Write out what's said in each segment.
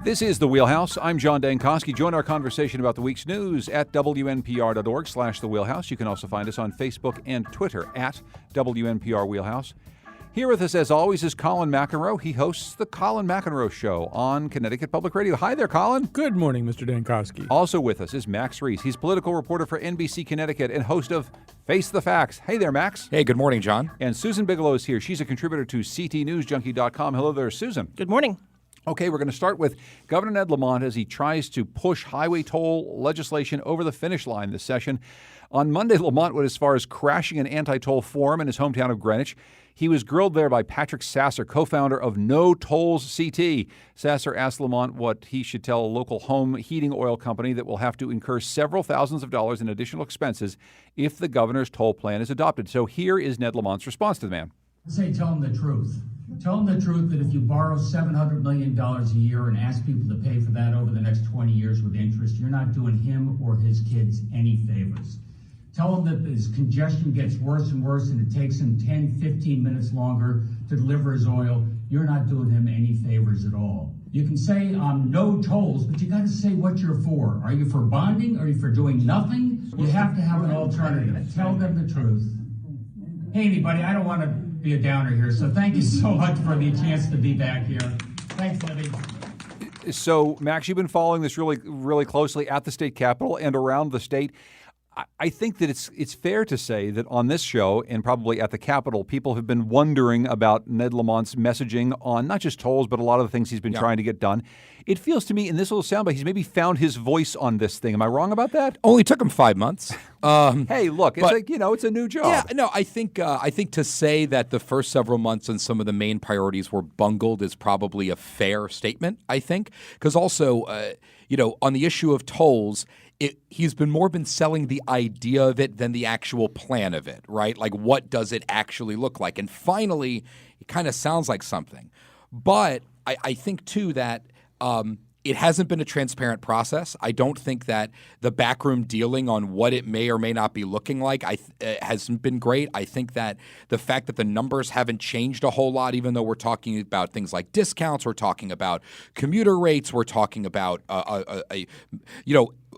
This is the Wheelhouse. I'm John Dankosky. Join our conversation about the week's news at WNPR.org/The Wheelhouse. You can also find us on Facebook and Twitter at WNPR Wheelhouse. Here with us, as always, is Colin McEnroe. He hosts the Colin McEnroe Show on Connecticut Public Radio. Hi there, Colin. Good morning, Mr. Dankosky. Also with us is Max Reese. He's political reporter for NBC Connecticut and host of Face the Facts. Hey there, Max. Hey, good morning, John. And Susan Bigelow is here. She's a contributor to CTNewsJunkie.com. Hello there, Susan. Good morning. Okay, we're going to start with Governor Ned Lamont as he tries to push highway toll legislation over the finish line this session. On Monday, Lamont went as far as crashing an anti-toll forum in his hometown of Greenwich. He was grilled there by Patrick Sasser, co-founder of No Tolls CT. Sasser asked Lamont what he should tell a local home heating oil company that will have to incur several thousands of dollars in additional expenses if the governor's toll plan is adopted. So here is Ned Lamont's response to the man. Tell him the truth. Tell him the truth that if you borrow $700 million a year and ask people to pay for that over the next 20 years with interest, you're not doing him or his kids any favors. Tell him that his congestion gets worse and worse and it takes him 10, 15 minutes longer to deliver his oil. You're not doing him any favors at all. You can say no tolls, but you got to say what you're for. Are you for bonding? Are you for doing nothing? You have to have an alternative. Tell them the truth. Hey, anybody, I don't want to be a downer here, so thank you so much for the chance to be back here. Thanks, Libby. So, Max, you've been following this really closely at the state capitol and around the state. I think that it's fair to say that on this show and probably at the Capitol, people have been wondering about Ned Lamont's messaging on not just tolls, but a lot of the things he's been trying to get done. It feels to me in this little soundbite, he's maybe found his voice on this thing. Am I wrong about that? Only took him 5 months. Hey, look, it's a new job. Yeah, no, I think to say that the first several months and some of the main priorities were bungled is probably a fair statement, I think. Because also, on the issue of tolls, he's been selling the idea of it than the actual plan of it, right? Like, what does it actually look like? And finally, it kind of sounds like something. But I think, too, that it hasn't been a transparent process. I don't think that the backroom dealing on what it may or may not be looking like hasn't been great. I think that the fact that the numbers haven't changed a whole lot, even though we're talking about things like discounts, we're talking about commuter rates, we're talking about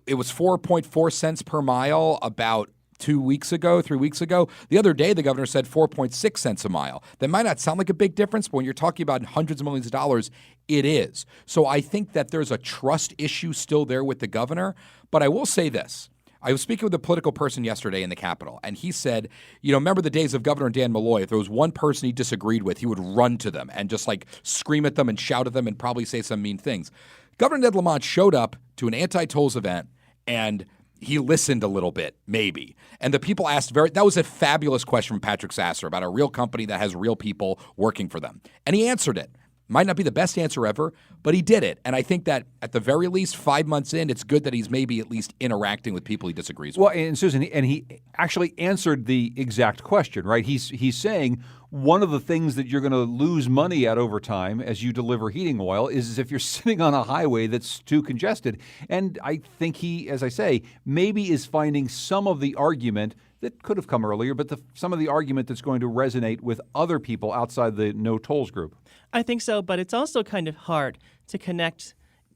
it was 4.4 cents per mile about 3 weeks ago. The other day, the governor said 4.6 cents a mile. That might not sound like a big difference, but when you're talking about hundreds of millions of dollars, it is. So I think that there's a trust issue still there with the governor. But I will say this. I was speaking with a political person yesterday in the Capitol, and he said, remember the days of Governor Dan Malloy? If there was one person he disagreed with, he would run to them and just scream at them and shout at them and probably say some mean things. Governor Ned Lamont showed up to an anti-tolls event, and he listened a little bit, maybe. And the people asked that was a fabulous question from Patrick Sasser about a real company that has real people working for them. And he answered it. Might not be the best answer ever, but he did it. And I think that at the very least, 5 months in, it's good that he's maybe at least interacting with people he disagrees with. Well, and Susan, he actually answered the exact question, right? He's saying one of the things that you're going to lose money at over time as you deliver heating oil is if you're sitting on a highway that's too congested. And I think he, as I say, maybe is finding some of the argument that could have come earlier, but some of the argument that's going to resonate with other people outside the no tolls group. I think so, but it's also kind of hard to connect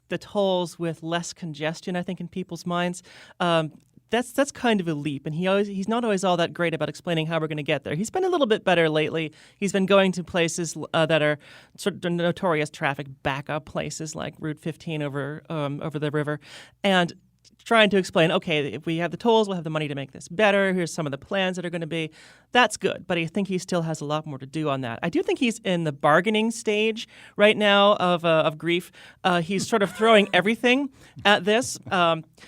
the tolls with less congestion, I think, in people's minds. That's kind of a leap, and he's not always all that great about explaining how we're going to get there. He's been a little bit better lately. He's been going to places that are sort of notorious traffic backup places like Route 15 over the river, and trying to explain, okay, if we have the tolls, we'll have the money to make this better. Here's some of the plans that are going to be. That's good, but I think he still has a lot more to do on that. I do think he's in the bargaining stage right now of grief. He's sort of throwing everything at this,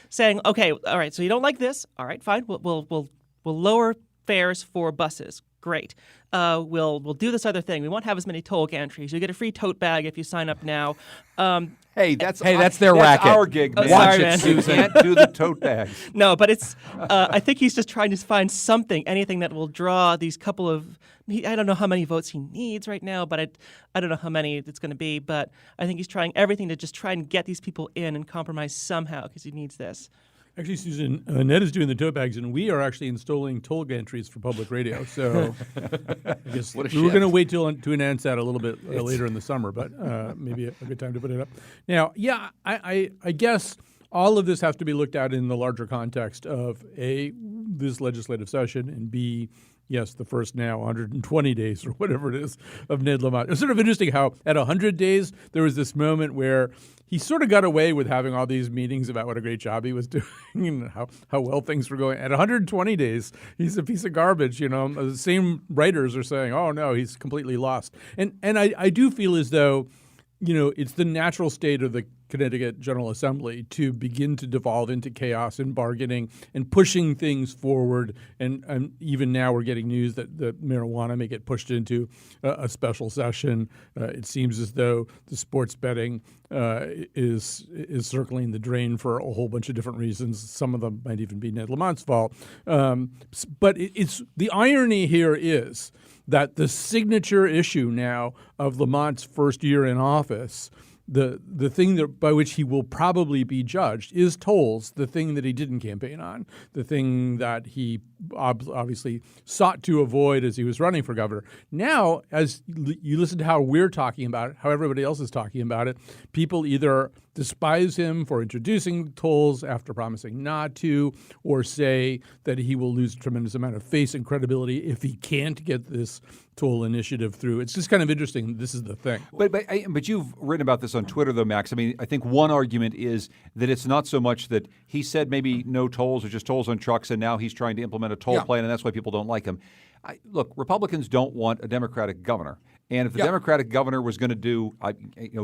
saying, okay, all right, so you don't like this? All right, fine. We'll lower fares for buses. Great. We'll do this other thing. We won't have as many toll gantries. You get a free tote bag if you sign up now. Hey, that's their racket. Our gig, man. Sorry, man. You can't do the tote bags. No, but it's. I think he's just trying to find anything that will draw these couple of. I don't know how many votes he needs right now, but I don't know how many it's going to be. But I think he's trying everything to just try and get these people in and compromise somehow because he needs this. Actually, Susan, Ned is doing the tote bags, and we are actually installing toll gantries for public radio. So I guess we were going to wait to announce that a little bit later in the summer, but maybe a good time to put it up. Now, yeah, I guess all of this has to be looked at in the larger context of A, this legislative session, and B, yes, the first now 120 days or whatever it is of Ned Lamont. It's sort of interesting how at 100 days there was this moment where he sort of got away with having all these meetings about what a great job he was doing and how well things were going. At 120 days, he's a piece of garbage. The same writers are saying, oh, no, he's completely lost. And I do feel as though, it's the natural state of the Connecticut General Assembly to begin to devolve into chaos and bargaining and pushing things forward. And even now we're getting news that the marijuana may get pushed into a special session. It seems as though the sports betting is circling the drain for a whole bunch of different reasons. Some of them might even be Ned Lamont's fault. But it's the irony here is that the signature issue now of Lamont's first year in office, the thing by which he will probably be judged is tolls, the thing that he didn't campaign on, the thing that he obviously sought to avoid as he was running for governor. Now, as you listen to how we're talking about it, how everybody else is talking about it, people either despise him for introducing tolls after promising not to, or say that he will lose a tremendous amount of face and credibility if he can't get this toll initiative through. It's just kind of interesting. This is the thing. But you've written about this on Twitter, though, Max. I mean, I think one argument is that it's not so much that he said maybe no tolls or just tolls on trucks, and now he's trying to implement a toll plan, and that's why people don't like him. Look, Republicans don't want a Democratic governor. And if the Democratic governor was going to do,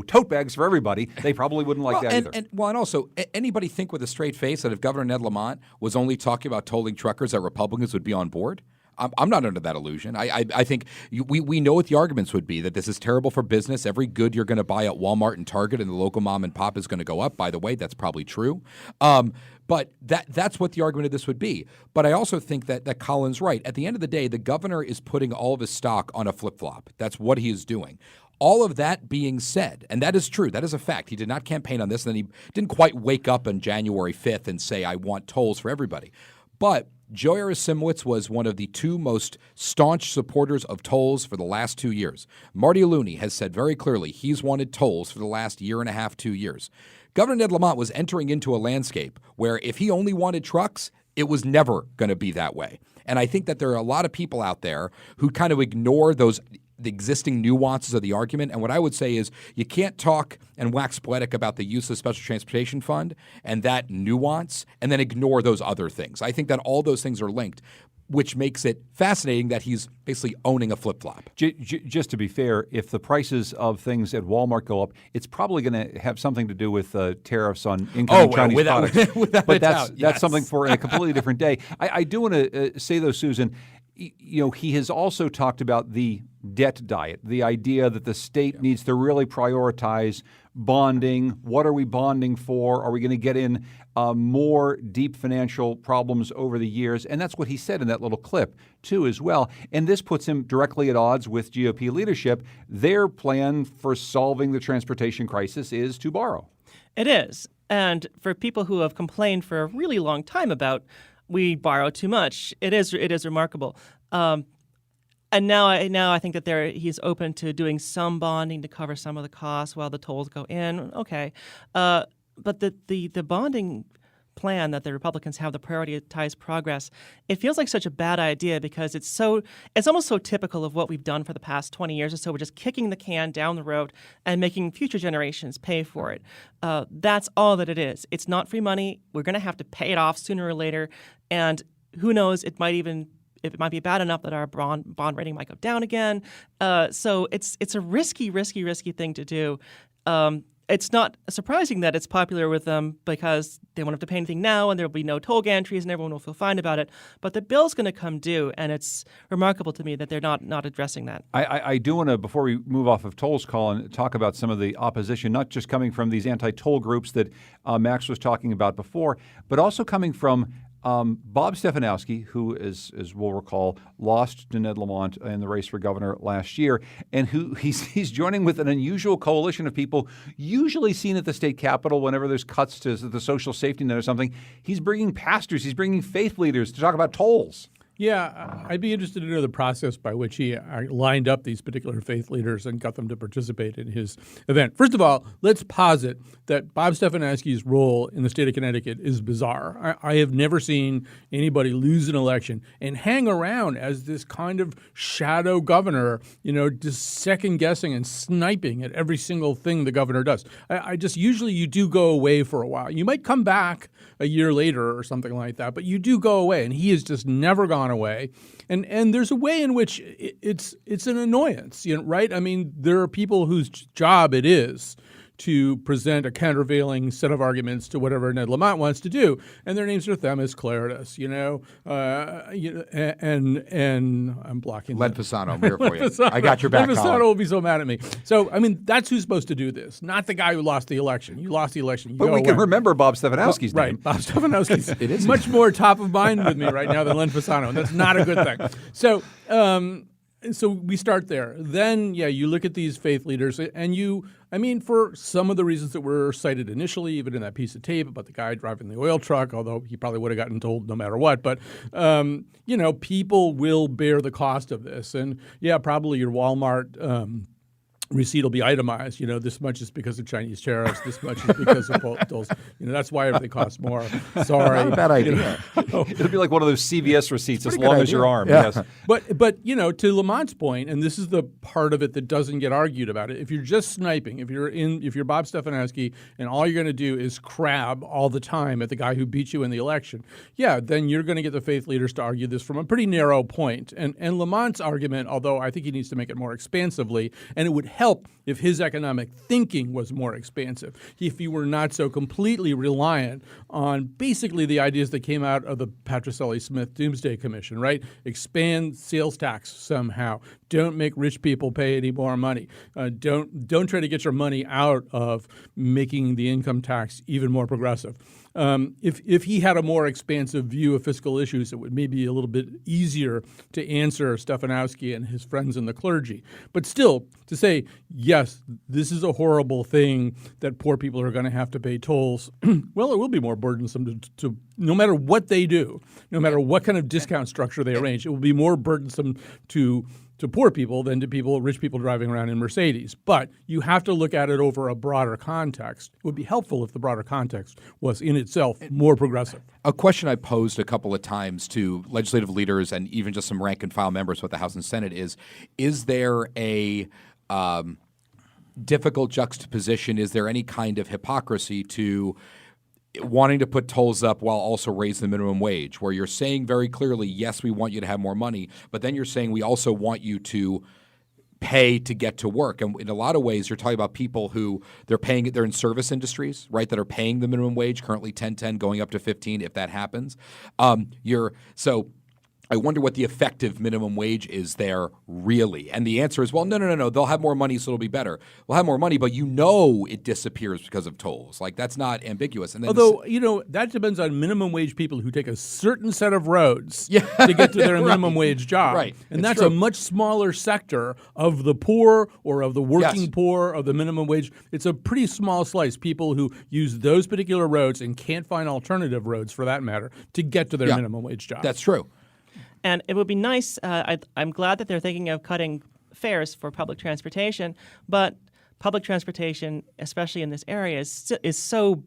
tote bags for everybody, they probably wouldn't like that either. And also, anybody think with a straight face that if Governor Ned Lamont was only talking about tolling truckers, that Republicans would be on board? I'm not under that illusion. I think we know what the arguments would be, that this is terrible for business. Every good you're going to buy at Walmart and Target and the local mom and pop is going to go up. By the way, that's probably true. But that's what the argument of this would be. But I also think that Colin's right. At the end of the day, the governor is putting all of his stock on a flip-flop. That's what he is doing. All of that being said, and that is true, that is a fact. He did not campaign on this, and then he didn't quite wake up on January 5th and say, I want tolls for everybody. But Joe Simowitz was one of the two most staunch supporters of tolls for the last 2 years. Marty Looney has said very clearly he's wanted tolls for the last year and a half, 2 years. Governor Ned Lamont was entering into a landscape where if he only wanted trucks, it was never going to be that way. And I think that there are a lot of people out there who kind of ignore the existing nuances of the argument. And what I would say is you can't talk and wax poetic about the use of the Special Transportation Fund and that nuance and then ignore those other things. I think that all those things are linked, which makes it fascinating that he's basically owning a flip-flop. Just to be fair, if the prices of things at Walmart go up, it's probably going to have something to do with tariffs on incoming Chinese products. But that's something for a completely different day. I do want to say, though, Susan, he has also talked about the debt diet, the idea that the state needs to really prioritize bonding. What are we bonding for? Are we going to get in more deep financial problems over the years? And that's what he said in that little clip, too, as well. And this puts him directly at odds with GOP leadership. Their plan for solving the transportation crisis is to borrow. It is. And for people who have complained for a really long time about we borrow too much, it is remarkable. And now I think that he's open to doing some bonding to cover some of the costs while the tolls go in. Okay. But the bonding plan that the Republicans have, the prioritized progress, it feels like such a bad idea because it's almost so typical of what we've done for the past 20 years or so. We're just kicking the can down the road and making future generations pay for it. That's all that it is. It's not free money. We're going to have to pay it off sooner or later. And who knows, it might be bad enough that our bond rating might go down again. So it's a risky thing to do. It's not surprising that it's popular with them because they won't have to pay anything now and there will be no toll gantries and everyone will feel fine about it. But the bill's going to come due, and it's remarkable to me that they're not addressing that. I do want to, before we move off of tolls, Colin, talk about some of the opposition, not just coming from these anti-toll groups that Max was talking about before, but also coming from Bob Stefanowski, who, as we'll recall, lost to Ned Lamont in the race for governor last year, and who he's joining with an unusual coalition of people usually seen at the state capitol whenever there's cuts to the social safety net or something. He's bringing pastors, he's bringing faith leaders to talk about tolls. Yeah, I'd be interested to know the process by which he lined up these particular faith leaders and got them to participate in his event. First of all, let's posit that Bob Stefanowski's role in the state of Connecticut is bizarre. I have never seen anybody lose an election and hang around as this kind of shadow governor, just second guessing and sniping at every single thing the governor does. I just usually you do go away for a while. You might come back a year later or something like that, but you do go away, and he has just never gone away. And there's a way in which it's an annoyance, right? I mean, there are people whose job it is to present a countervailing set of arguments to whatever Ned Lamont wants to do, and their names are Themis Claridus, and I'm blocking Len Fasano, I'm here for you. I got your back, Len Fasano Colin. will be so mad at me. So, I mean, that's who's supposed to do this, not the guy who lost the election. You lost the election. You But go we can away. remember Bob Stefanowski's name. Right, Bob Stefanowski's much more top of mind with me right now than Len Fasano, and that's not a good thing. So we start there. Then, you look at these faith leaders, and for some of the reasons that were cited initially, even in that piece of tape about the guy driving the oil truck, although he probably would have gotten told no matter what, but, people will bear the cost of this. And, probably your Walmart receipt will be itemized. This much is because of Chinese tariffs. This much is because of tolls. That's why everything costs more. Sorry, Not a bad idea. It'll be like one of those CVS receipts as pretty good long as your idea. arm. Yeah. Yes. But to Lamont's point, and this is the part of it that doesn't get argued about it. If you're just sniping, if you're Bob Stefanowski, and all you're going to do is crab all the time at the guy who beat you in the election, then you're going to get the faith leaders to argue this from a pretty narrow point. And Lamont's argument, although I think he needs to make it more expansively, and it would help if his economic thinking was more expansive, if he were not so completely reliant on basically the ideas that came out of the Patricelli-Smith Doomsday Commission, right? Expand sales tax somehow. Don't make rich people pay any more money. Don't try to get your money out of making the income tax even more progressive. If he had a more expansive view of fiscal issues, it would maybe be a little bit easier to answer Stefanowski and his friends in the clergy. But still, to say, yes, this is a horrible thing that poor people are going to have to pay tolls, well, it will be more burdensome to no matter what they do, no matter what kind of discount structure they arrange, it will be more burdensome to poor people than to rich people driving around in Mercedes. But you have to look at it over a broader context. It would be helpful if the broader context was in itself more progressive. A question I posed a couple of times to legislative leaders and even just some rank and file members with the House and Senate is there a difficult juxtaposition? Is there any kind of hypocrisy to wanting to put tolls up while also raising the minimum wage, where you're saying very clearly, yes, we want you to have more money, but then you're saying we also want you to pay to get to work. And in a lot of ways, you're talking about people who they're in service industries, right, that are paying the minimum wage, currently $10.10, going up to $15 if that happens. So I wonder what the effective minimum wage is there really. And the answer is, well, no. They'll have more money, so it'll be better. We'll have more money, but it disappears because of tolls. Like, that's not ambiguous. And then although, that depends on minimum wage people who take a certain set of roads to get to their right. minimum wage job. Right. And It's that's true. a much smaller sector of the poor or of the working Yes. poor of the minimum wage. It's a pretty small slice, people who use those particular roads and can't find alternative roads, for that matter, to get to their minimum wage job. That's true. And it would be nice, I'm glad that they're thinking of cutting fares for public transportation, but public transportation, especially in this area, is so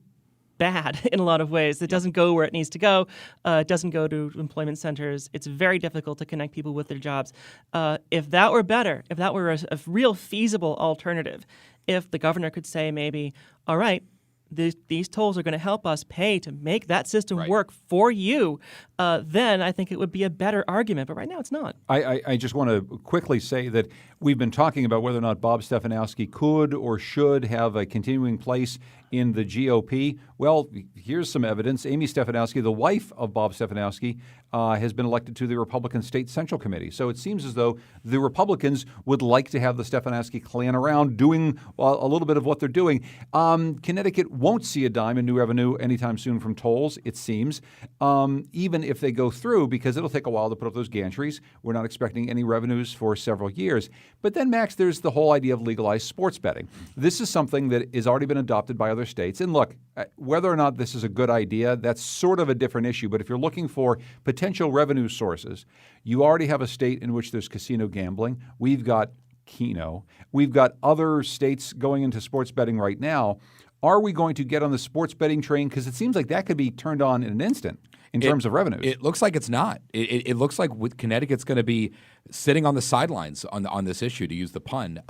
bad in a lot of ways. It doesn't go where it needs to go. It doesn't go to employment centers. It's very difficult to connect people with their jobs. If that were better, if that were a real feasible alternative, if the governor could say maybe, all right, these tolls are going to help us pay to make that system work for you, then I think it would be a better argument. But right now it's not. I just want to quickly say that we've been talking about whether or not Bob Stefanowski could or should have a continuing place in the GOP. Well, here's some evidence. Amy Stefanowski, the wife of Bob Stefanowski, has been elected to the Republican State Central Committee. So it seems as though the Republicans would like to have the Stefanowski clan around doing a little bit of what they're doing. Connecticut won't see a dime in new revenue anytime soon from tolls, it seems, even if they go through, because it'll take a while to put up those gantries. We're not expecting any revenues for several years. But then, Max, there's the whole idea of legalized sports betting. This is something that has already been adopted by other states. And look, whether or not this is a good idea, that's sort of a different issue. But if you're looking for potential revenue sources, you already have a state in which there's casino gambling. We've got Keno. We've got other states going into sports betting right now. Are we going to get on the sports betting train? Because it seems like that could be turned on in an instant in terms of revenues. It looks like it's not. It looks like Connecticut's going to be sitting on the sidelines on this issue, to use the pun.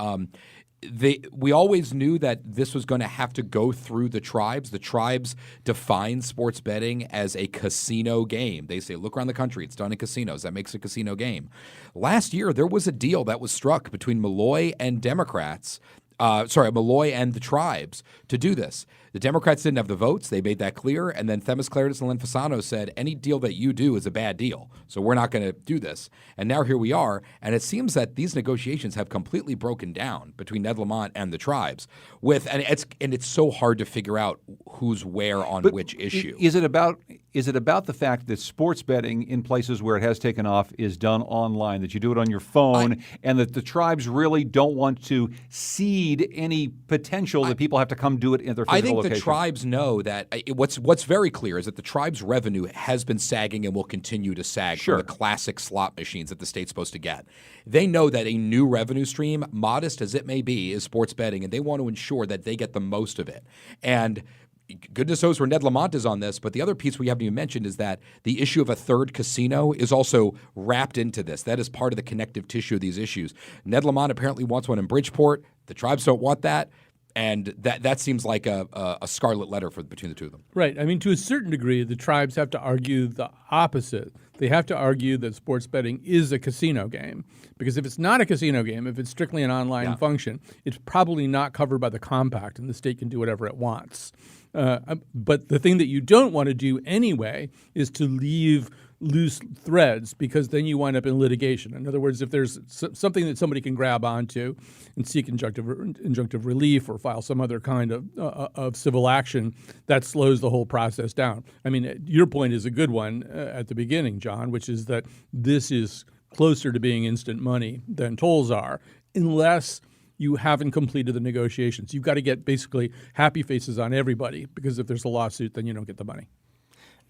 We always knew that this was going to have to go through the tribes. The tribes define sports betting as a casino game. They say, look around the country, it's done in casinos. That makes a casino game. Last year, there was a deal that was struck between Malloy and Democrats. Malloy and the tribes to do this. The Democrats didn't have the votes. They made that clear. And then Themis Claridis and Len Fasano said, any deal that you do is a bad deal. So we're not going to do this. And now here we are. And it seems that these negotiations have completely broken down between Ned Lamont and the tribes. And it's so hard to figure out who's where on which issue. Is it about the fact that sports betting in places where it has taken off is done online, that you do it on your phone, and that the tribes really don't want to cede any potential that people have to come do it in their physical location? The tribes know that what's very clear is that the tribes' revenue has been sagging and will continue to sag from the classic slot machines that the state's supposed to get. They know that a new revenue stream, modest as it may be, is sports betting, and they want to ensure that they get the most of it. And goodness knows where Ned Lamont is on this, but the other piece we haven't even mentioned is that the issue of a third casino is also wrapped into this. That is part of the connective tissue of these issues. Ned Lamont apparently wants one in Bridgeport. The tribes don't want that. And that seems like a scarlet letter between the two of them. Right. I mean, to a certain degree, the tribes have to argue the opposite. They have to argue that sports betting is a casino game. Because if it's not a casino game, if it's strictly an online function, it's probably not covered by the compact, and the state can do whatever it wants. But the thing that you don't want to do anyway is to leave loose threads, because then you wind up in litigation. In other words, if there's something that somebody can grab onto and seek injunctive relief or file some other kind of civil action, that slows the whole process down. I mean, your point is a good one at the beginning, John, which is that this is closer to being instant money than tolls are, unless you haven't completed the negotiations. You've got to get basically happy faces on everybody, because if there's a lawsuit, then you don't get the money.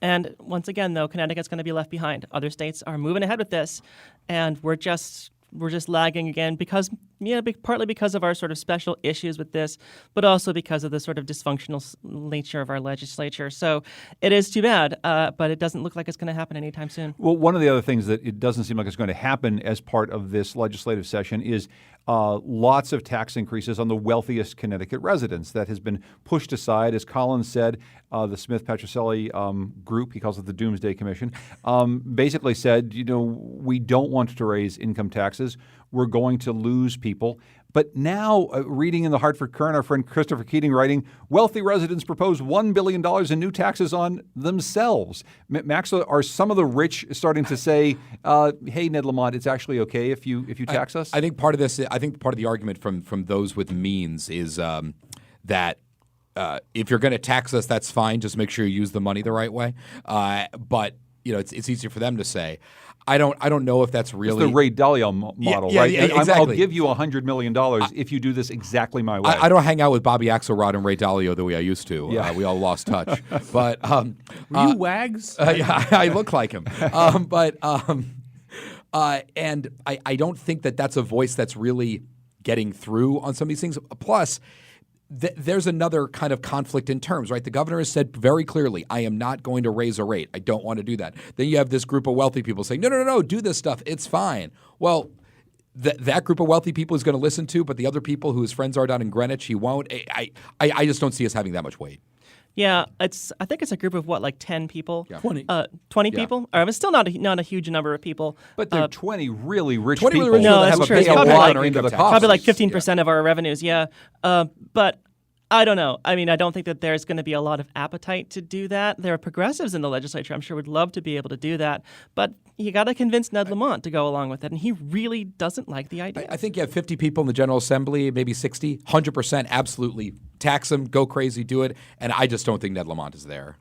And once again, though, Connecticut's going to be left behind. Other states are moving ahead with this, and we're just lagging again partly because of our sort of special issues with this, but also because of the sort of dysfunctional nature of our legislature. So it is too bad, but it doesn't look like it's going to happen anytime soon. Well, one of the other things that it doesn't seem like it's going to happen as part of this legislative session is lots of tax increases on the wealthiest Connecticut residents. That has been pushed aside. As Collins said, the Smith-Patricelli group, he calls it the Doomsday Commission, basically said, we don't want to raise income taxes. We're going to lose people. But now, reading in the Hartford Courant, our friend Christopher Keating writing, wealthy residents propose $1 billion in new taxes on themselves. Max, are some of the rich starting to say, hey, Ned Lamont, it's actually okay if you tax us? I think part of the argument from those with means is that if you're going to tax us, that's fine. Just make sure you use the money the right way. But it's easier for them to say. I don't know if that's really it's the Ray Dalio model, right? Yeah, exactly. I'll give you $100 million if you do this exactly my way. I don't hang out with Bobby Axelrod and Ray Dalio the way I used to. Yeah. We all lost touch. But were you Wags? Yeah, I look like him. And I don't think that that's a voice that's really getting through on some of these things. Plus, there's another kind of conflict in terms, right? The governor has said very clearly, I am not going to raise a rate. I don't want to do that. Then you have this group of wealthy people saying, no, do this stuff. It's fine. Well, that group of wealthy people is going to listen to, but the other people whose friends are down in Greenwich, he won't. I just don't see us having that much weight. Yeah, I think it's a group of 10 people? Yeah. 20. 20 people? It's still not a huge number of people. But there are 20 really rich 20 people really rich no, that that's have true. a It's big probably lot like, into the probably like coffers. 15% of our revenues, yeah. But I don't know. I mean, I don't think that there's going to be a lot of appetite to do that. There are progressives in the legislature, I'm sure, would love to be able to do that. But you got to convince Ned Lamont to go along with it, and he really doesn't like the idea. I think you have 50 people in the General Assembly, maybe 60, 100% absolutely tax them, go crazy, do it. And I just don't think Ned Lamont is there.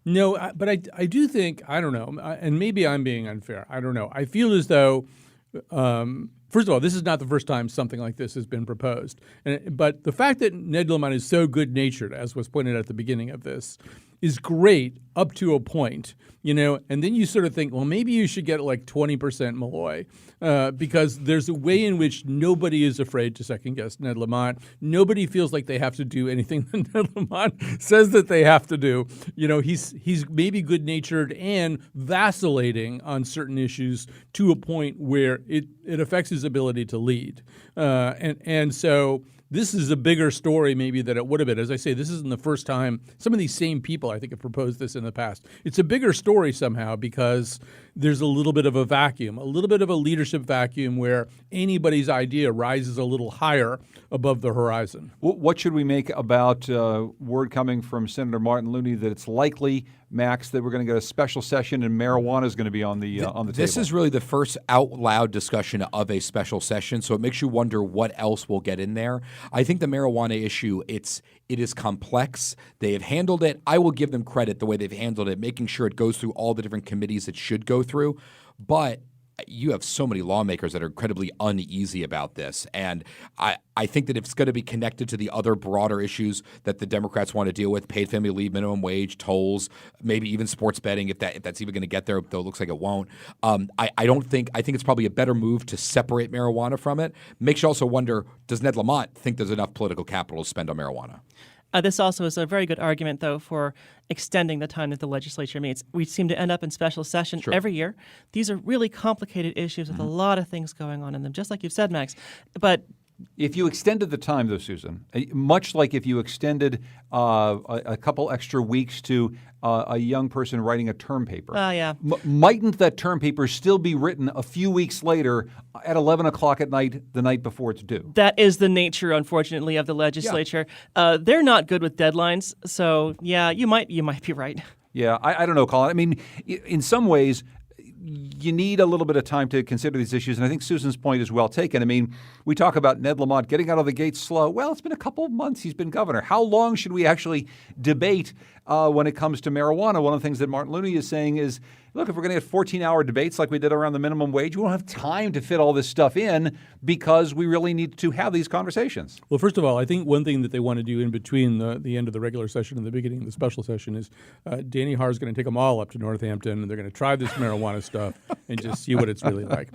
No, but I do think, I don't know, and maybe I'm being unfair. I don't know. I feel as though, first of all, this is not the first time something like this has been proposed. But the fact that Ned Lamont is so good-natured, as was pointed out at the beginning of this, is great up to a point, and then you sort of think, well, maybe you should get like 20% Malloy because there's a way in which nobody is afraid to second-guess Ned Lamont. Nobody feels like they have to do anything that Ned Lamont says that they have to do. He's maybe good-natured and vacillating on certain issues to a point where it affects his ability to lead. And so this is a bigger story maybe than it would have been. As I say, this isn't the first time. Some of these same people, I think, have proposed this in the past. It's a bigger story somehow because there's a little bit of a vacuum, a little bit of a leadership vacuum where anybody's idea rises a little higher above the horizon. What should we make about word coming from Senator Martin Looney that it's likely, Max, that we're going to get a special session and marijuana is going to be on the table? This is really the first out loud discussion of a special session, so it makes you wonder what else will get in there. I think the marijuana issue, it is complex. They have handled it. I will give them credit the way they've handled it, making sure it goes through all the different committees it should go through. But you have so many lawmakers that are incredibly uneasy about this. And I think that if it's going to be connected to the other broader issues that the Democrats want to deal with, paid family leave, minimum wage, tolls, maybe even sports betting, if that's even going to get there, though it looks like it won't. I think it's probably a better move to separate marijuana from it. Makes you also wonder, does Ned Lamont think there's enough political capital to spend on marijuana? This also is a very good argument, though, for extending the time that the legislature meets. We seem to end up in special session every year. These are really complicated issues with a lot of things going on in them, just like you've said, Max. But if you extended the time, though, Susan, much like if you extended a couple extra weeks to a young person writing a term paper, mightn't that term paper still be written a few weeks later at 11 o'clock at night, the night before it's due? That is the nature, unfortunately, of the legislature. Yeah. They're not good with deadlines, so you might be right. Yeah, I don't know, Colin. I mean, in some ways, you need a little bit of time to consider these issues, and I think Susan's point is well taken. I mean, we talk about Ned Lamont getting out of the gate slow. Well, it's been a couple of months he's been governor. How long should we actually debate when it comes to marijuana? One of the things that Martin Looney is saying is, look, if we're going to have 14-hour debates like we did around the minimum wage, we won't have time to fit all this stuff in because we really need to have these conversations. Well, first of all, I think one thing that they want to do in between the end of the regular session and the beginning of the special session is Danny Haar is going to take them all up to Northampton, and they're going to try this marijuana stuff and just see what it's really like.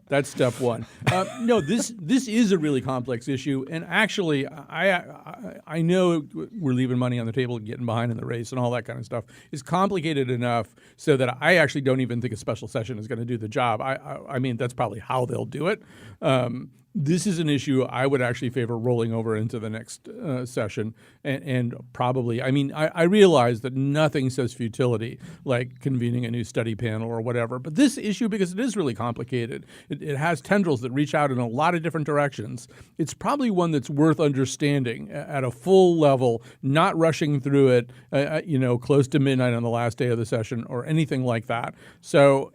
That's step one. No, this is a really complex issue, and actually, I know we're leaving money on the table and getting behind in the race and all that kind of stuff. It's complicated enough so that I actually don't even think a special session is going to do the job. I mean, that's probably how they'll do it. This is an issue I would actually favor rolling over into the next session and probably, I mean, I realize that nothing says futility like convening a new study panel or whatever, but this issue, because it is really complicated, it has tendrils that reach out in a lot of different directions. It's probably one that's worth understanding at a full level, not rushing through it, close to midnight on the last day of the session or anything like that. So,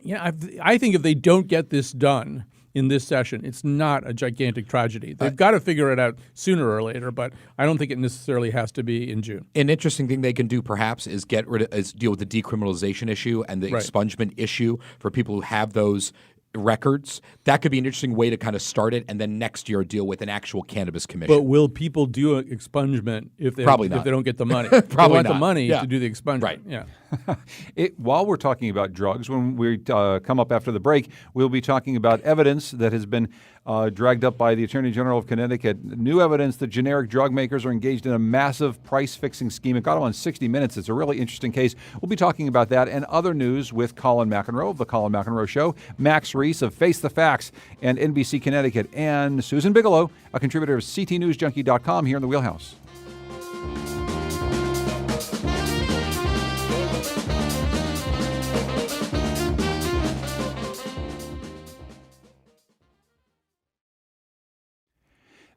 I think if they don't get this done in this session, it's not a gigantic tragedy. They've got to figure it out sooner or later, but I don't think it necessarily has to be in June. An interesting thing they can do perhaps is deal with the decriminalization issue and the expungement issue for people who have those records. That could be an interesting way to kind of start it, and then next year deal with an actual cannabis commission. But will people do an expungement if they Probably don't, not. if they don't get the money? Probably they want not. the money Yeah. to do the expungement. Right. Yeah. While we're talking about drugs, when we come up after the break, we'll be talking about evidence that has been dragged up by the Attorney General of Connecticut. New evidence that generic drug makers are engaged in a massive price-fixing scheme. It got them on 60 Minutes. It's a really interesting case. We'll be talking about that and other news with Colin McEnroe of The Colin McEnroe Show, Max Reese of Face the Facts and NBC Connecticut, and Susan Bigelow, a contributor of CTNewsJunkie.com here in the Wheelhouse.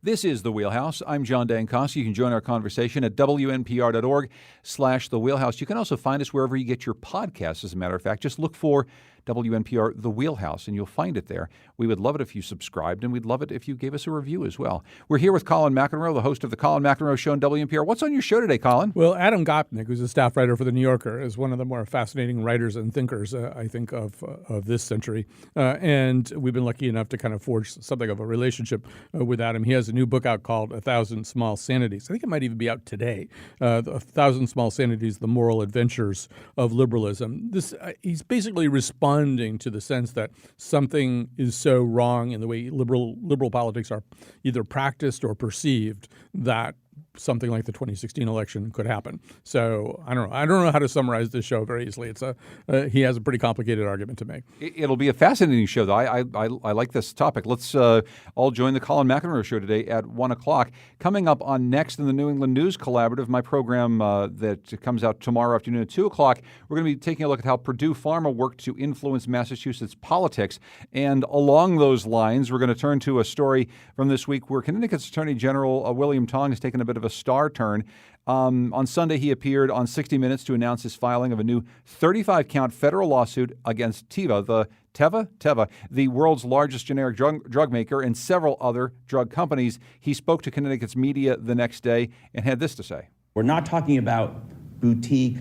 This is The Wheelhouse. I'm John Dankos. You can join our conversation at WNPR.org/The Wheelhouse. You can also find us wherever you get your podcasts, as a matter of fact. Just look for WNPR The Wheelhouse, and you'll find it there. We would love it if you subscribed, and we'd love it if you gave us a review as well. We're here with Colin McEnroe, the host of the Colin McEnroe Show on WNPR. What's on your show today, Colin? Well, Adam Gopnik, who's a staff writer for The New Yorker, is one of the more fascinating writers and thinkers, I think, of this century. And we've been lucky enough to kind of forge something of a relationship with Adam. He has a new book out called 1,000 Small Sanities. I think it might even be out today. 1,000 Small Sanities, The Moral Adventures of Liberalism. He's basically responding to the sense that something is so wrong in the way liberal politics are either practiced or perceived that something like the 2016 election could happen. So I don't know how to summarize this show very easily. He has a pretty complicated argument to make. It'll be a fascinating show, though. I like this topic. Let's all join the Colin McEnroe Show today at 1 o'clock. Coming up on Next in the New England News Collaborative, my program that comes out tomorrow afternoon at 2 o'clock, we're going to be taking a look at how Purdue Pharma worked to influence Massachusetts politics. And along those lines, we're going to turn to a story from this week where Connecticut's Attorney General William Tong has taken a bit of a star turn. On Sunday, he appeared on 60 Minutes to announce his filing of a new 35-count federal lawsuit against Teva, the world's largest generic drug maker, and several other drug companies. He spoke to Connecticut's media the next day and had this to say. We're not talking about boutique,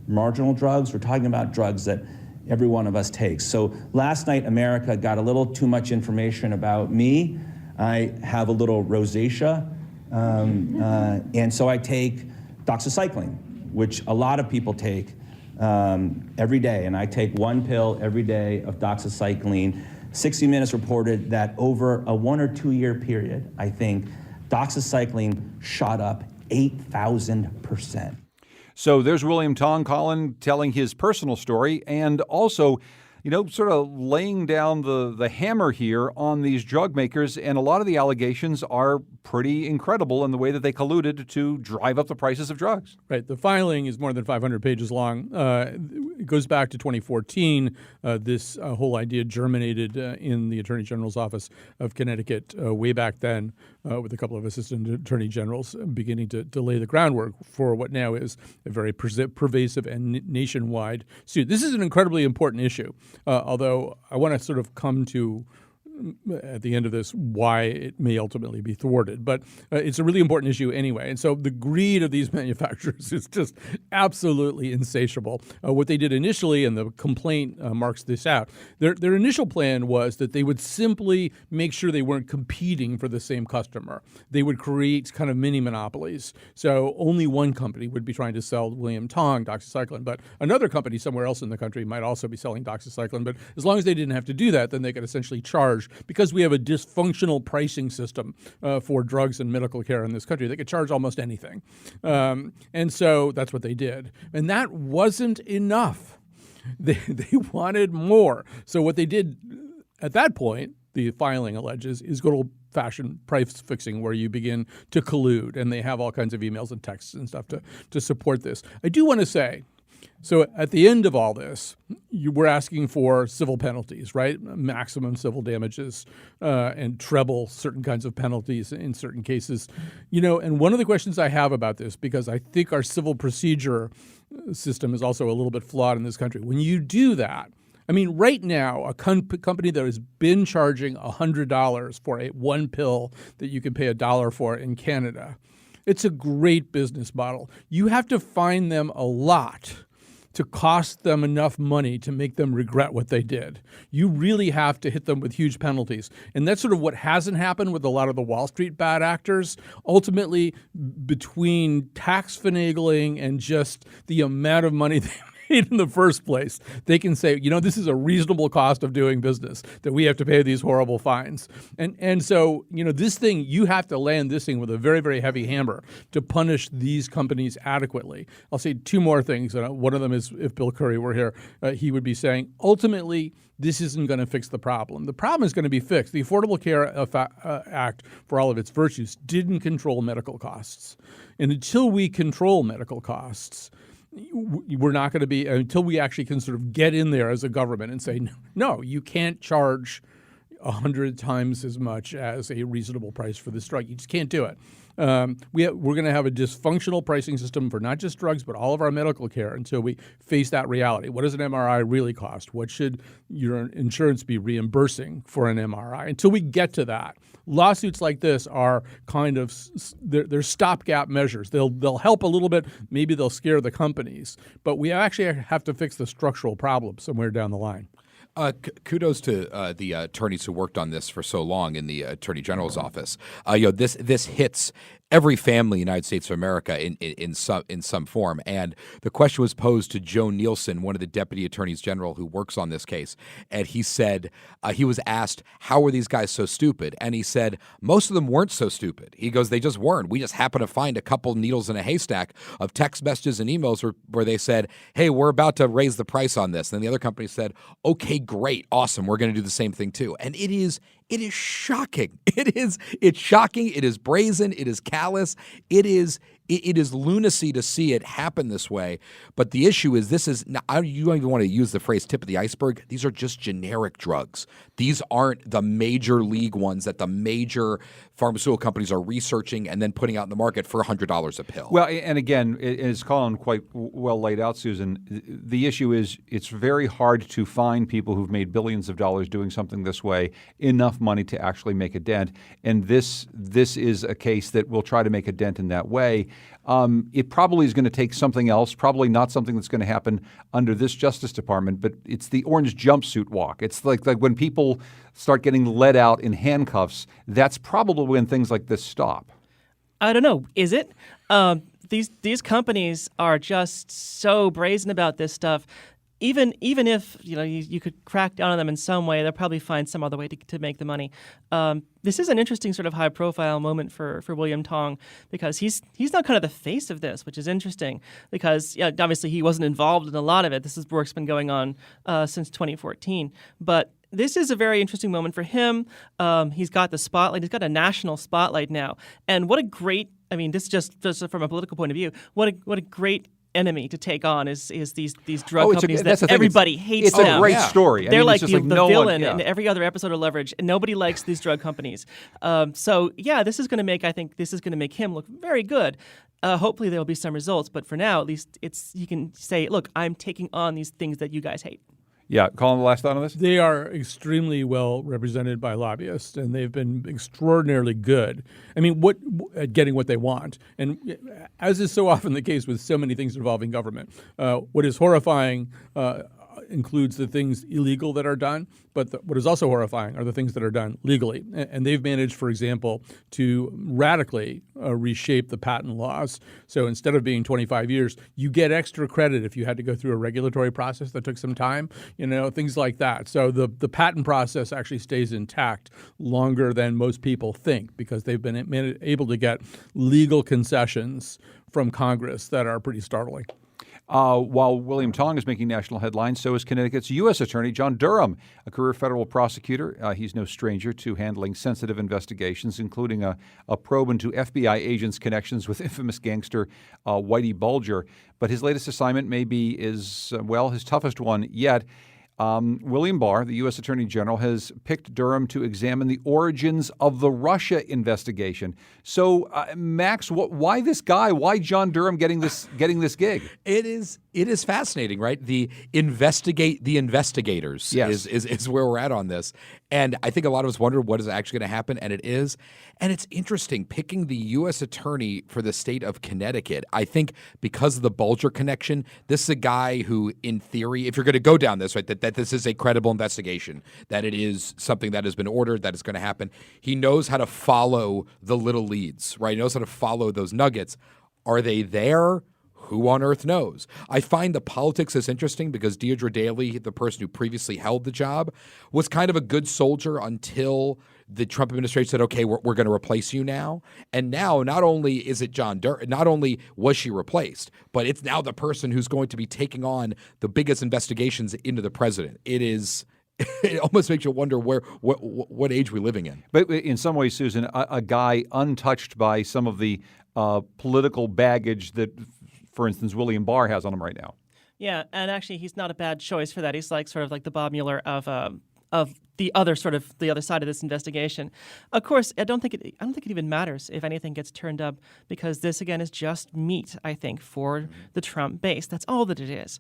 marginal drugs. We're talking about drugs that every one of us takes. So last night, America got a little too much information about me. I have a little rosacea. And so I take doxycycline, which a lot of people take every day. And I take one pill every day of doxycycline. 60 Minutes reported that over a 1 or 2 year period, I think doxycycline shot up 8,000%. So there's William Tong, Colin, telling his personal story and also sort of laying down the hammer here on these drug makers. And a lot of the allegations are pretty incredible in the way that they colluded to drive up the prices of drugs. Right. The filing is more than 500 pages long. It goes back to 2014. This whole idea germinated in the Attorney General's office of Connecticut way back then with a couple of assistant attorney generals beginning to lay the groundwork for what now is a very pervasive and nationwide suit. This is an incredibly important issue. Although I want to sort of come to, at the end of this, why it may ultimately be thwarted. But it's a really important issue anyway. And so the greed of these manufacturers is just absolutely insatiable. What they did initially, and the complaint marks this out, their initial plan was that they would simply make sure they weren't competing for the same customer. They would create kind of mini monopolies. So only one company would be trying to sell William Tong doxycycline, but another company somewhere else in the country might also be selling doxycycline. But as long as they didn't have to do that, then they could essentially charge. Because we have a dysfunctional pricing system for drugs and medical care in this country, they could charge almost anything. And so that's what they did. And that wasn't enough. They wanted more. So what they did at that point, the filing alleges, is good old-fashioned price fixing where you begin to collude. And they have all kinds of emails and texts and stuff to support this. I do want to say, so at the end of all this, we're asking for civil penalties, right? Maximum civil damages and treble certain kinds of penalties in certain cases. And one of the questions I have about this, because I think our civil procedure system is also a little bit flawed in this country. When you do that, I mean, right now, a company that has been charging $100 for one pill that you can pay $1 for in Canada, it's a great business model. You have to fine them a lot to cost them enough money to make them regret what they did. You really have to hit them with huge penalties. And that's sort of what hasn't happened with a lot of the Wall Street bad actors. Ultimately, between tax finagling and just the amount of money they in the first place, they can say, this is a reasonable cost of doing business that we have to pay these horrible fines. And so, this thing, you have to land this thing with a very, very heavy hammer to punish these companies adequately. I'll say two more things. One of them is, if Bill Curry were here, he would be saying, ultimately, this isn't going to fix the problem. The problem is going to be fixed. The Affordable Care Act, for all of its virtues, didn't control medical costs. And until we control medical costs, we're not going to be, until we actually can sort of get in there as a government and say, no, you can't charge 100 times as much as a reasonable price for this drug. You just can't do it. we're going to have a dysfunctional pricing system for not just drugs, but all of our medical care until we face that reality. What does an MRI really cost? What should your insurance be reimbursing for an MRI? Until we get to that, lawsuits like this are kind of they're stopgap measures. They'll help a little bit. Maybe they'll scare the companies, but we actually have to fix the structural problem somewhere down the line. Kudos to the attorneys who worked on this for so long in the Attorney General's office. This hits every family in the United States of America in some form. And the question was posed to Joe Nielsen, one of the deputy attorneys general who works on this case. And he said, he was asked, how were these guys so stupid? And he said, most of them weren't so stupid. He goes, they just weren't. We just happened to find a couple needles in a haystack of text messages and emails where they said, hey, we're about to raise the price on this. And then the other company said, okay, great, awesome. We're going to do the same thing too. And it is shocking. It's shocking. It is brazen. It is callous. It is lunacy to see it happen this way. But the issue is you don't even want to use the phrase tip of the iceberg. These are just generic drugs. These aren't the major league ones that the major pharmaceutical companies are researching and then putting out in the market for $100 a pill. Well, and again, as Colin quite well laid out, Susan, the issue is it's very hard to find people who've made billions of dollars doing something this way, enough money to actually make a dent. And this is a case that will try to make a dent in that way. It probably is going to take something else, probably not something that's going to happen under this Justice Department, but it's the orange jumpsuit walk. It's like when people start getting let out in handcuffs, that's probably when things like this stop. I don't know. Is it? These companies are just so brazen about this stuff. Even if you could crack down on them in some way, they'll probably find some other way to make the money. This is an interesting sort of high-profile moment for William Tong because he's now kind of the face of this, which is interesting because obviously he wasn't involved in a lot of it. This work's been going on since 2014, but this is a very interesting moment for him. He's got the spotlight. He's got a national spotlight now, and what a great! I mean, this just from a political point of view, what a great enemy to take on is these drug companies that everybody hates. It's them. a great story. They're like it's the no villain one, in every other episode of Leverage, and nobody likes these drug companies. This is going to make him look very good. Hopefully there will be some results, but for now, at least you can say, look, I'm taking on these things that you guys hate. Yeah, Colin, the last thought on this? They are extremely well represented by lobbyists, and they've been extraordinarily good. I mean, at getting what they want. And as is so often the case with so many things involving government, what is horrifying includes the things illegal that are done, but what is also horrifying are the things that are done legally. And they've managed, for example, to radically reshape the patent laws. So instead of being 25 years, you get extra credit if you had to go through a regulatory process that took some time, things like that. So the patent process actually stays intact longer than most people think because they've been able to get legal concessions from Congress that are pretty startling. While William Tong is making national headlines, so is Connecticut's U.S. Attorney John Durham, a career federal prosecutor. He's no stranger to handling sensitive investigations, including a probe into FBI agents' connections with infamous gangster Whitey Bulger. But his latest assignment may be his toughest one yet. William Barr, the U.S. Attorney General, has picked Durham to examine the origins of the Russia investigation. So, Max, why this guy? Why John Durham getting this gig? It is fascinating, right? The investigators yes. is where we're at on this. And I think a lot of us wonder what is actually going to happen, and it is. And it's interesting picking the U.S. attorney for the state of Connecticut. I think because of the Bulger connection, this is a guy who, in theory, if you're going to go down this, right, that this is a credible investigation, that it is something that has been ordered, that is going to happen. He knows how to follow the little leads, right? He knows how to follow those nuggets. Are they there? Who on earth knows? I find the politics is interesting because Deirdre Daley, the person who previously held the job, was kind of a good soldier until the Trump administration said, okay, we're going to replace you now. And now not only is it John Durham, not only was she replaced, but it's now the person who's going to be taking on the biggest investigations into the president. It almost makes you wonder what age we're living in. But in some ways, Susan, a guy untouched by some of the political baggage that, for instance, William Barr has on him right now. Yeah, and actually, he's not a bad choice for that. He's sort of like the Bob Mueller of of the other side of this investigation. Of course, I don't think it even matters if anything gets turned up, because this again is just meat, I think, for the Trump base. That's all that it is.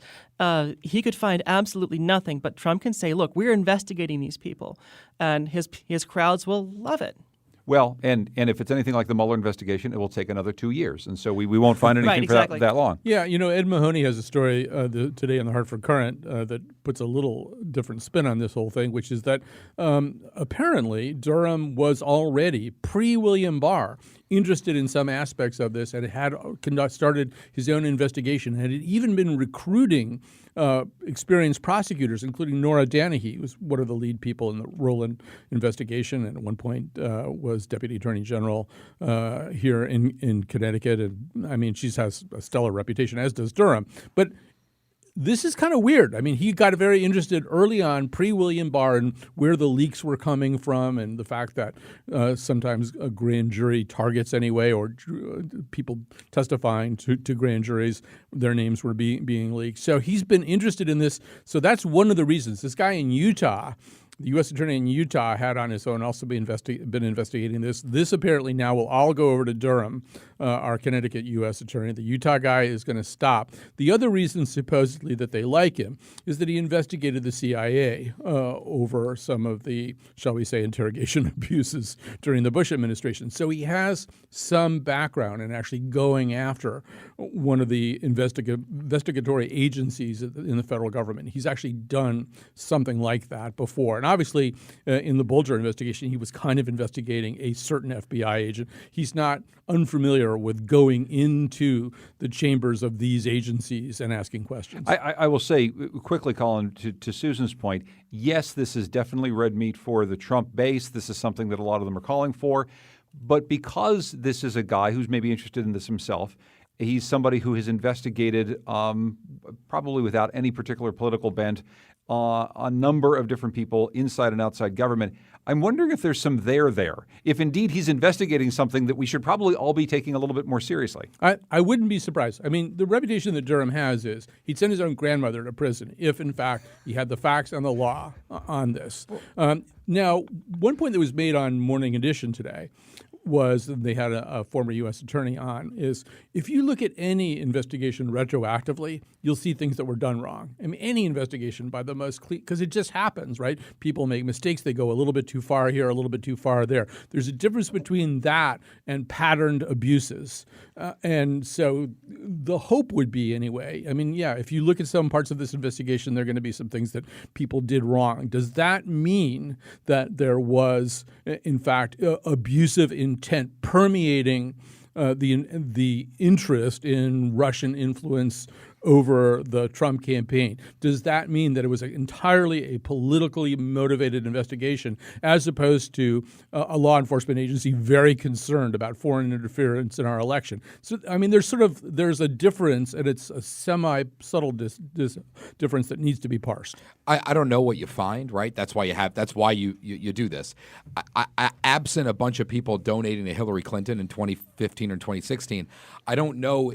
He could find absolutely nothing, but Trump can say, "Look, we're investigating these people," and his crowds will love it. Well, and if it's anything like the Mueller investigation, it will take another 2 years, and so we won't find anything Right, exactly. for that long. Yeah, Ed Mahoney has a story today in the Hartford Courant that puts a little different spin on this whole thing, which is that apparently Durham was already, pre-William Barr, interested in some aspects of this and had started his own investigation, and had even been recruiting experienced prosecutors, including Nora Danahy, who was one of the lead people in the Rowland investigation, and at one point was Deputy Attorney General here in Connecticut. And I mean, she has a stellar reputation, as does Durham. But this is kind of weird. I mean, he got very interested early on, pre-William Barr, in where the leaks were coming from, and the fact that sometimes a grand jury targets anyway, or people testifying to grand juries, their names were being leaked. So he's been interested in this. So that's one of the reasons. This guy in Utah, the U.S. attorney in Utah, had on his own also been investigating this. This apparently now will all go over to Durham, our Connecticut U.S. attorney. The Utah guy is going to stop. The other reason supposedly that they like him is that he investigated the CIA over some of the, shall we say, interrogation abuses during the Bush administration. So he has some background in actually going after one of the investigatory agencies in the federal government. He's actually done something like that before. And obviously, in the Bulger investigation, he was kind of investigating a certain FBI agent. He's not unfamiliar with going into the chambers of these agencies and asking questions. I will say quickly, Colin, to Susan's point, yes, this is definitely red meat for the Trump base. This is something that a lot of them are calling for. But because this is a guy who's maybe interested in this himself, he's somebody who has investigated, probably without any particular political bent, a number of different people inside and outside government. I'm wondering if there's some there. If indeed he's investigating something that we should probably all be taking a little bit more seriously. I wouldn't be surprised. I mean, the reputation that Durham has is he'd send his own grandmother to prison if, in fact, he had the facts and the law on this. Now, one point that was made on Morning Edition today was, they had a former U.S. attorney on, is if you look at any investigation retroactively, you'll see things that were done wrong. I mean, any investigation by the most clear, because it just happens, right? People make mistakes. They go a little bit too far here, a little bit too far there. There's a difference between that and patterned abuses. And so the hope would be, anyway, I mean, yeah, if you look at some parts of this investigation, there are going to be some things that people did wrong. Does that mean that there was, in fact, abusive intent permeating the interest in Russian influence over the Trump campaign? Does that mean that it was entirely a politically motivated investigation, as opposed to a law enforcement agency very concerned about foreign interference in our election? So, I mean, there's a difference, and it's a semi-subtle difference that needs to be parsed. I don't know what you find, right? That's why you do this. Absent a bunch of people donating to Hillary Clinton in 2015 or 2016, I don't know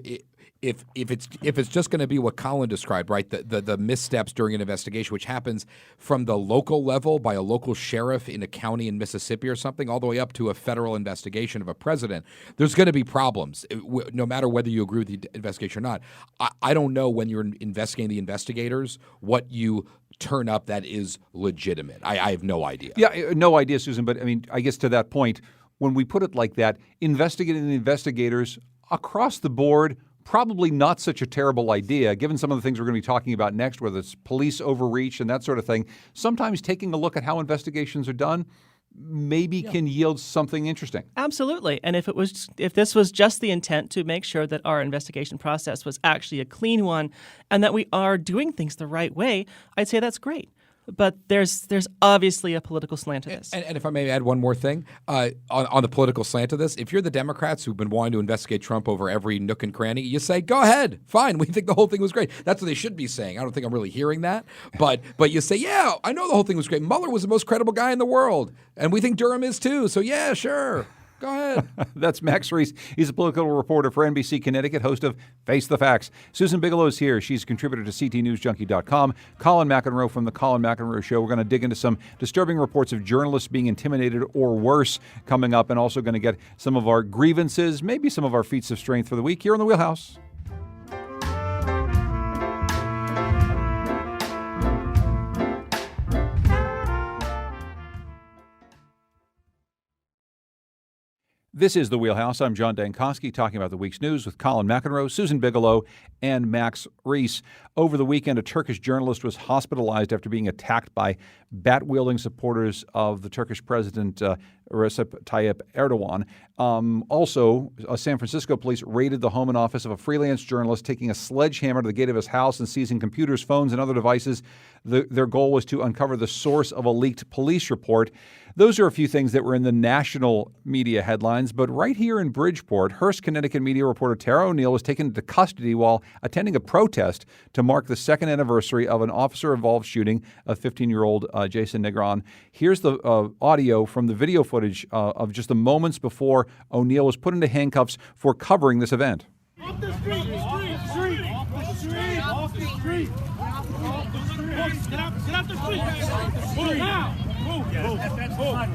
if it's just going to be what Colin described, right? The missteps during an investigation, which happens from the local level by a local sheriff in a county in Mississippi or something, all the way up to a federal investigation of a president. There's going to be problems, no matter whether you agree with the investigation or not. I don't know, when you're investigating the investigators, what you turn up that is legitimate. I have no idea. Yeah, no idea, Susan. But I mean, I guess to that point, when we put it like that, investigating the investigators across the board, probably not such a terrible idea, given some of the things we're going to be talking about next, whether it's police overreach and that sort of thing. Sometimes taking a look at how investigations are done maybe can yield something interesting. Absolutely. And if this was just the intent to make sure that our investigation process was actually a clean one and that we are doing things the right way, I'd say that's great. But there's obviously a political slant to this. And if I may add one more thing, on the political slant of this, if you're the Democrats who've been wanting to investigate Trump over every nook and cranny, you say, go ahead, fine, we think the whole thing was great. That's what they should be saying. I don't think I'm really hearing that. But you say, yeah, I know the whole thing was great. Mueller was the most credible guy in the world, and we think Durham is too. So yeah, sure. Go ahead. That's Max Reese. He's a political reporter for NBC Connecticut, host of Face the Facts. Susan Bigelow is here. She's a contributor to CTNewsJunkie.com. Colin McEnroe from The Colin McEnroe Show. We're going to dig into some disturbing reports of journalists being intimidated or worse coming up, and also going to get some of our grievances, maybe some of our feats of strength for the week here in the Wheelhouse. This is The Wheelhouse. I'm John Dankosky talking about the week's news with Colin McEnroe, Susan Bigelow, and Max Reese. Over the weekend, a Turkish journalist was hospitalized after being attacked by bat-wielding supporters of the Turkish president, Recep Tayyip Erdogan. Also, San Francisco police raided the home and office of a freelance journalist, taking a sledgehammer to the gate of his house and seizing computers, phones, and other devices. Their goal was to uncover the source of a leaked police report. Those are a few things that were in the national media headlines, but right here in Bridgeport, Hearst, Connecticut media reporter Tara O'Neill was taken into custody while attending a protest to mark the second anniversary of an officer-involved shooting of 15-year-old Jason Negron. Here's the audio from the video footage of just the moments before O'Neill was put into handcuffs for covering this event. Off the street, street, off the street, off the street, off the street. Get out the street. Move now. Move. You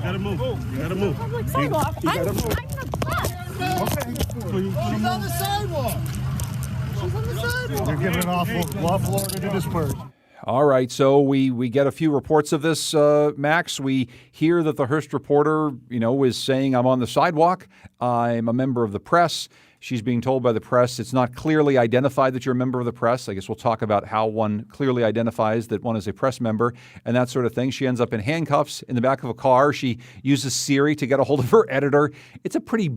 gotta move. You gotta move. Public sidewalk. I'm in the bus. She's on the sidewalk. She's on the sidewalk. They're giving an lawful order to disperse. All right, so we get a few reports of this, Max. We hear that the Hearst reporter, is saying, I'm on the sidewalk. I'm a member of the press. She's being told by the press it's not clearly identified that you're a member of the press. I guess we'll talk about how one clearly identifies that one is a press member and that sort of thing. She ends up in handcuffs in the back of a car. She uses Siri to get a hold of her editor. It's a pretty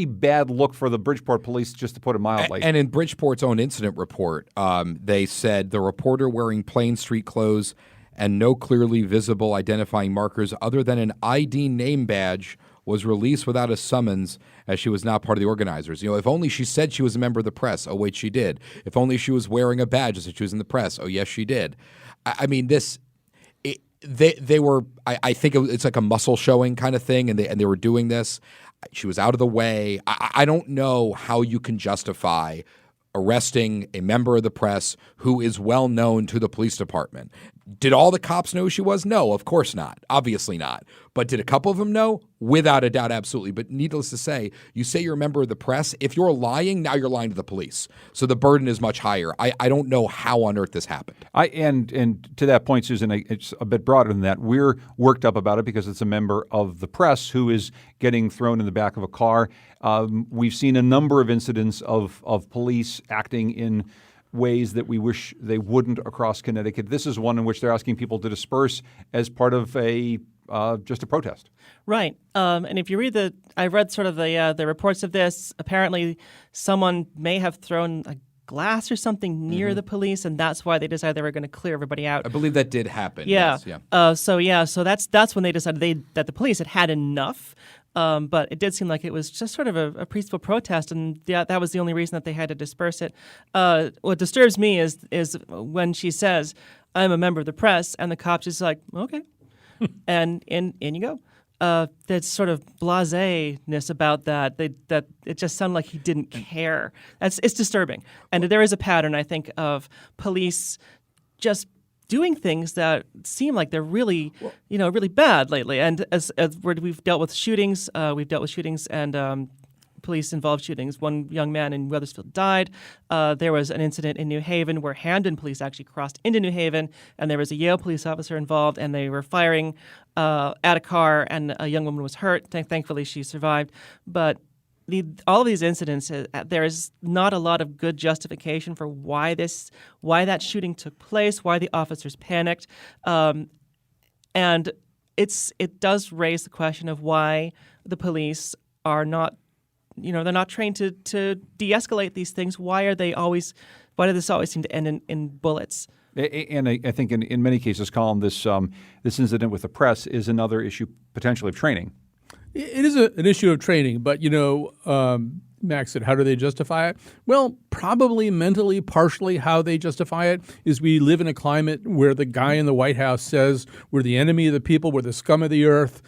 bad look for the Bridgeport police, just to put it mildly. And in Bridgeport's own incident report, they said the reporter wearing plain street clothes and no clearly visible identifying markers other than an ID name badge was released without a summons, as she was not part of the organizers. If only she said she was a member of the press. Oh, wait, she did. If only she was wearing a badge that she was in the press. Oh, yes, she did. I mean, they were. I think it's like a muscle showing kind of thing, and they were doing this. She was out of the way. I don't know how you can justify arresting a member of the press who is well known to the police department. Did all the cops know who she was? No, of course not. Obviously not. But did a couple of them know? Without a doubt, absolutely. But needless to say, you say you're a member of the press. If you're lying, now you're lying to the police. So the burden is much higher. I don't know how on earth this happened. And to that point, Susan, it's a bit broader than that. We're worked up about it because it's a member of the press who is getting thrown in the back of a car. We've seen a number of incidents of police acting in ways that we wish they wouldn't across Connecticut. This is one in which they're asking people to disperse as part of just a protest. Right. And if you read I read sort of the reports of this. Apparently, someone may have thrown a glass or something near the police, and that's why they decided they were going to clear everybody out. I believe that did happen. Yeah. Yes, yeah. So that's when they decided that the police had enough. But it did seem like it was just sort of a peaceful protest, and that was the only reason that they had to disperse it. What disturbs me is when she says, "I'm a member of the press," and the cop's just like, "Okay," and in you go. That sort of blasé-ness about that it just sounded like he didn't care. It's disturbing, and there is a pattern, I think, of police just doing things that seem like they're really, really bad lately. And as we've dealt with shootings, and police-involved shootings. One young man in Wethersfield died. There was an incident in New Haven where Hamden police actually crossed into New Haven, and there was a Yale police officer involved, and they were firing at a car, and a young woman was hurt. Thankfully, she survived. But all of these incidents, there is not a lot of good justification for why that shooting took place, why the officers panicked, and it does raise the question of why the police are not, they're not trained to de-escalate these things. Why does this always seem to end in bullets? And I think in many cases, Colin, this incident with the press is another issue potentially of training. It is an issue of training, but Max said, how do they justify it? Well, probably mentally, partially how they justify it is we live in a climate where the guy in the White House says we're the enemy of the people, we're the scum of the earth.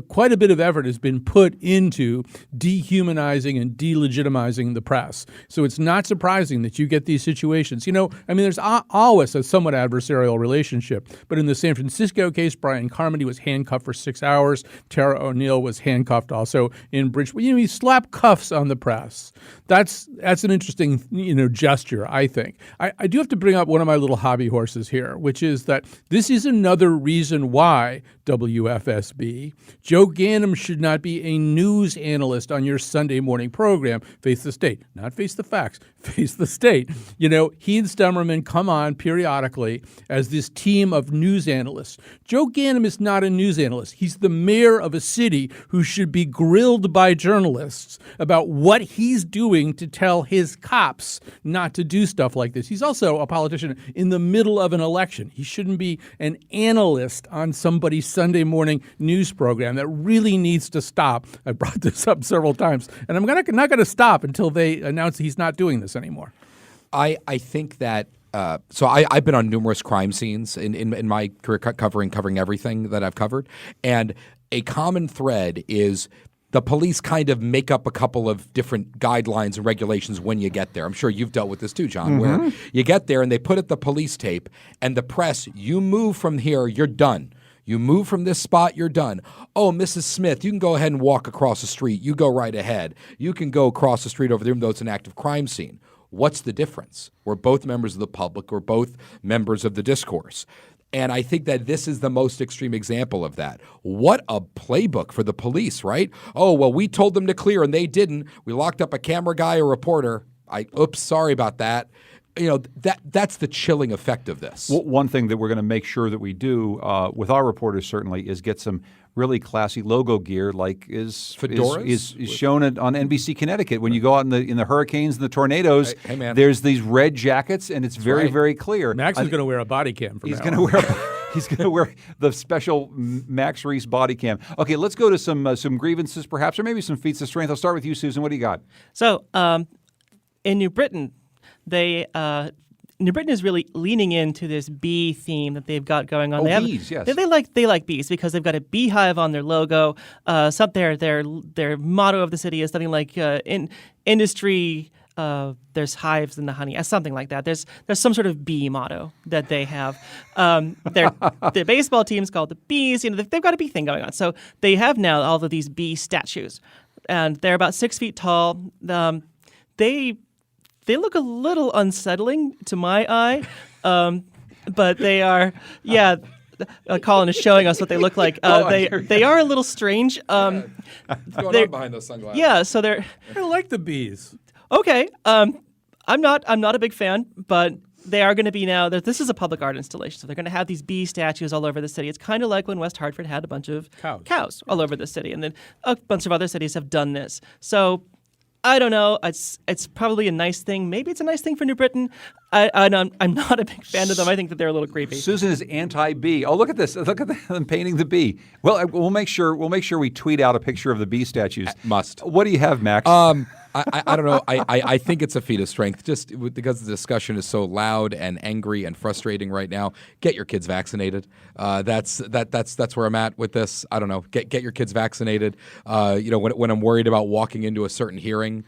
Quite a bit of effort has been put into dehumanizing and delegitimizing the press. So it's not surprising that you get these situations. There's always a somewhat adversarial relationship. But in the San Francisco case, Brian Carmody was handcuffed for 6 hours. Tara O'Neill was handcuffed also in Bridgeport. You slap cuffs on the press. That's an interesting, gesture, I think. I do have to bring up one of my little hobby horses here, which is that this is another reason why WFSB, Joe Ganim should not be a news analyst on your Sunday morning program. Face the state, not face the facts, face the state. He and Stemmerman come on periodically as this team of news analysts. Joe Ganim is not a news analyst. He's the mayor of a city who should be grilled by journalists about what he's doing to tell his cops not to do stuff like this. He's also a politician in the middle of an election. He shouldn't be an analyst on somebody's Sunday morning news program. That really needs to stop. I brought this up several times, and I'm not going to stop until they announce he's not doing this anymore. I think that I've been on numerous crime scenes in my career covering everything that I've covered, and a common thread is the police kind of make up a couple of different guidelines and regulations when you get there. I'm sure you've dealt with this too, John, where you get there and they put up the police tape and the press, you move from here, you're done. You move from this spot, you're done. Oh, Mrs. Smith, you can go ahead and walk across the street. You go right ahead. You can go across the street over there, even though it's an active crime scene. What's the difference? We're both members of the public. We're both members of the discourse. And I think that this is the most extreme example of that. What a playbook for the police, right? Oh, well, we told them to clear and they didn't. We locked up a camera guy, a reporter. Oops, sorry about that. That's the chilling effect of this. Well, one thing that we're going to make sure that we do with our reporters certainly is get some really classy logo gear, like is shown on NBC Connecticut when you go out in the hurricanes and the tornadoes. Hey man, there's these red jackets, and it's very very clear. Max is going to wear a body cam. He's going to wear the special Max Reese body cam. Okay, let's go to some grievances, perhaps, or maybe some feats of strength. I'll start with you, Susan. What do you got? So, in New Britain, New Britain is really leaning into this bee theme that they've got going on. Bees, yes. They like bees because they've got a beehive on their logo. Their motto of the city is something like in industry. There's hives in the honey, something like that. There's some sort of bee motto that they have. Their baseball team's called the Bees. They've got a bee thing going on. So they have now all of these bee statues, and they're about 6 feet tall. They look a little unsettling to my eye, but they are, Colin is showing us what they look like. They are a little strange. What's going on behind those sunglasses? Yeah, so they're. I like the bees. Okay, I'm not a big fan, but they are going to be now. This is a public art installation, so they're going to have these bee statues all over the city. It's kind of like when West Hartford had a bunch of cows all over the city, and then a bunch of other cities have done this. So. I don't know. It's probably a nice thing. Maybe it's a nice thing for New Britain. I'm not a big fan of them. I think that they're a little creepy. Susan is anti-bee. Oh, look at this! Look at them painting the bee. Well, we'll make sure we tweet out a picture of the bee statues. Must. What do you have, Max? I don't know. I think it's a feat of strength just because the discussion is so loud and angry and frustrating right now. Get your kids vaccinated. That's where I'm at with this. I don't know. Get your kids vaccinated. When I'm worried about walking into a certain hearing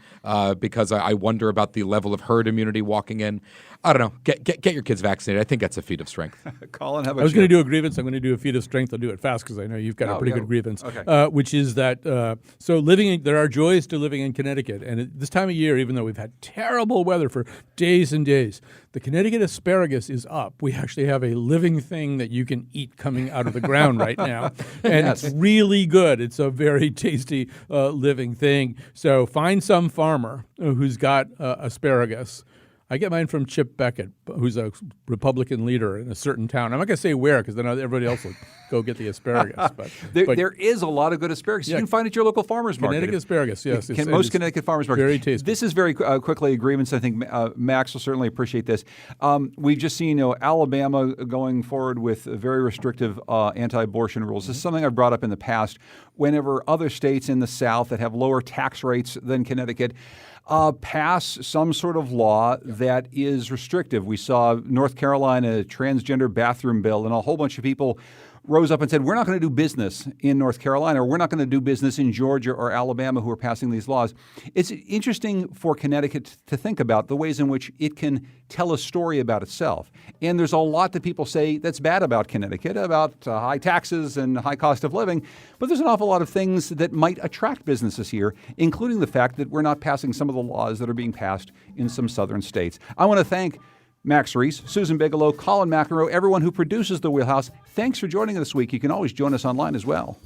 because I wonder about the level of herd immunity walking in. I don't know. Get your kids vaccinated. I think that's a feat of strength. Colin, how about I was going to do a grievance. I'm going to do a feat of strength. I'll do it fast because I know you've got a pretty good grievance. Okay. Which is that there are joys to living in Connecticut. And this time of year, even though we've had terrible weather for days and days, the Connecticut asparagus is up. We actually have a living thing that you can eat coming out of the ground right now. And It's really good. It's a very tasty living thing. So find some farmer who's got asparagus. I get mine from Chip Beckett, who's a Republican leader in a certain town. I'm not going to say where because then everybody else will go get the asparagus. But there is a lot of good asparagus. You can find it at your local farmer's market. Connecticut asparagus, yes. Most Connecticut farmers markets. Very tasty. This is very quickly a grievance. I think Max will certainly appreciate this. We've just seen Alabama going forward with very restrictive anti-abortion rules. This is something I've brought up in the past. Whenever other states in the South that have lower tax rates than Connecticut pass some sort of law that is restrictive. We saw North Carolina transgender bathroom bill, and a whole bunch of people rose up and said, we're not going to do business in North Carolina, or we're not going to do business in Georgia or Alabama who are passing these laws. It's interesting for Connecticut to think about the ways in which it can tell a story about itself. And there's a lot that people say that's bad about Connecticut, about high taxes and high cost of living. But there's an awful lot of things that might attract businesses here, including the fact that we're not passing some of the laws that are being passed in some southern states. I want to thank Max Reese, Susan Bigelow, Colin McEnroe, everyone who produces The Wheelhouse. Thanks for joining us this week. You can always join us online as well.